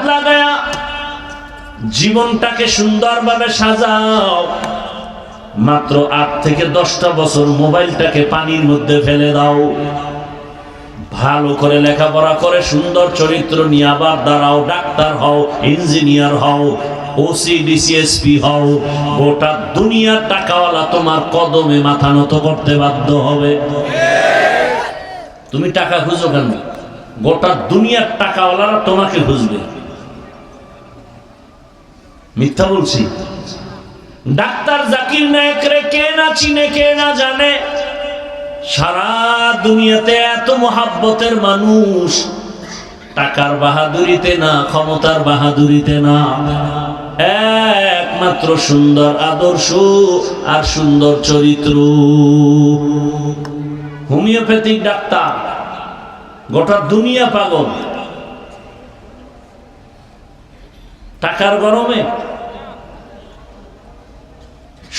লাগায়া জীবনটাকে সুন্দরভাবে সাজাও। মাত্র 8 থেকে 10টা বছর মোবাইলটাকে পানির মধ্যে ফেলে দাও। ভালো করে লেখাপড়া করে সুন্দর চরিত্র নিয়ে আবার দাঁড়াও, ডাক্তার হও, ইঞ্জিনিয়ার হও, ওসি ডিসিএসপি হও। গোটা দুনিয়ার টাকাওয়ালা তোমার কদমে মাথা নত করতে বাধ্য হবে। তুমি টাকা খুঁজো কেন? গোটা দুনিয়ার টাকাওয়ালারা তোমাকে খুঁজবে। মিথ্যা বলছি? ডাক্তার জাকির নায়েকরে কে না চিনে, কে না জানে? সারা দুনিয়াতে এত মোহাব্বতের মানুষ, টাকার বাহাদুরিতে না, ক্ষমতার বাহাদুরিতে না, একমাত্র সুন্দর আদর্শ আর সুন্দর চরিত্র। হোমিওপ্যাথিক ডাক্তার, গোটা দুনিয়া পাগল টাকার গরমে।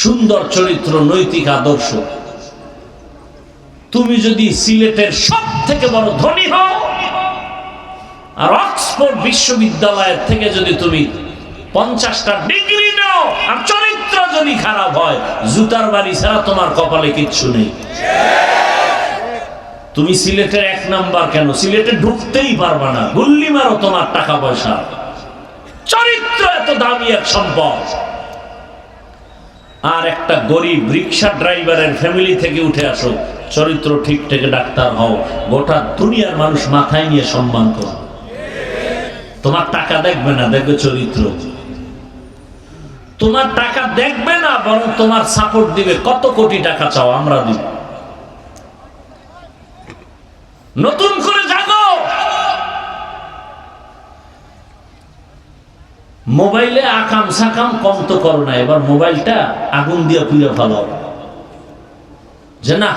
সুন্দর চরিত্র, নৈতিক আদর্শ। তুমি যদি সিলেটের সব থেকে বড় ধনী হও আর অক্সফোর্ড বিশ্ববিদ্যালয়ের থেকে যদি তুমি 50টা ডিগ্রি নাও আর চরিত্র যদি খারাপ হয়, জুতার বাড়ি ছাড়া তোমার কপালে কিচ্ছু নেই। তুমি সিলেটের 1 নাম্বার কেন? সিলেটে ঢুকতেই পারবা না। গুল্লি মারো তোমার টাকা পয়সা। চরিত্র এত দামি এক সম্পদ। আর একটা গরিব রিক্সা ড্রাইভারের ফ্যামিলি থেকে উঠে আসো, চরিত্র ঠিক থেকে ডাক্তার হও, গোটা দুনিয়ার মানুষ মাথায় নিয়ে সম্মান করো। তোমার টাকা দেখবে না, দেখবে চরিত্র। তোমার টাকা দেখবে না, বরং তোমার সাপোর্ট দিবে। কত কোটি টাকা চাও, আমরা দিব। নতুন করে জাগো। মোবাইলে আকাম সাকাম কম তো করো না, এবার মোবাইলটা আগুন দিয়ে পুড়ে ফেলো। যে না,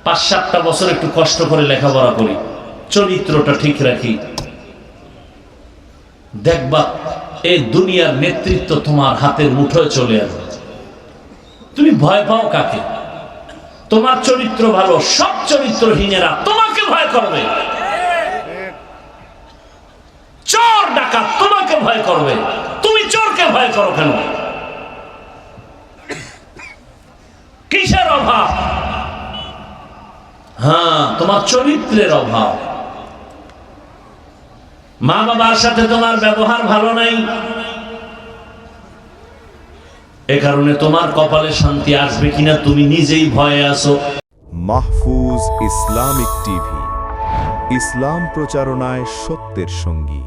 5-7টা বছর একটু কষ্ট করে লেখাপড়া করি, চরিত্রটা ঠিক রাখি, দেখবা এই দুনিয়ার নেতৃত্ব তোমার হাতের মুঠোয় চলে আসবে। তুমি ভয় পাও কাকে? তোমার চরিত্র ভালো, সব চরিত্রহীনেরা তোমাকে ভয় করবে। চোর ডাকাত তোমাকে ভয় করবে, তুমি চোরকে ভয় করো কেন? কিসের অভাব? হ্যাঁ, তোমার চরিত্রের অভাব। মা বাবার সাথে তোমার ব্যবহার ভালো নাই, এ কারণে তোমার কপালে শান্তি আসবে কিনা তুমি নিজেই ভয়ে আছো। মাহফুজ ইসলামিক টিভি, ইসলাম প্রচারণায় সত্যের সঙ্গী।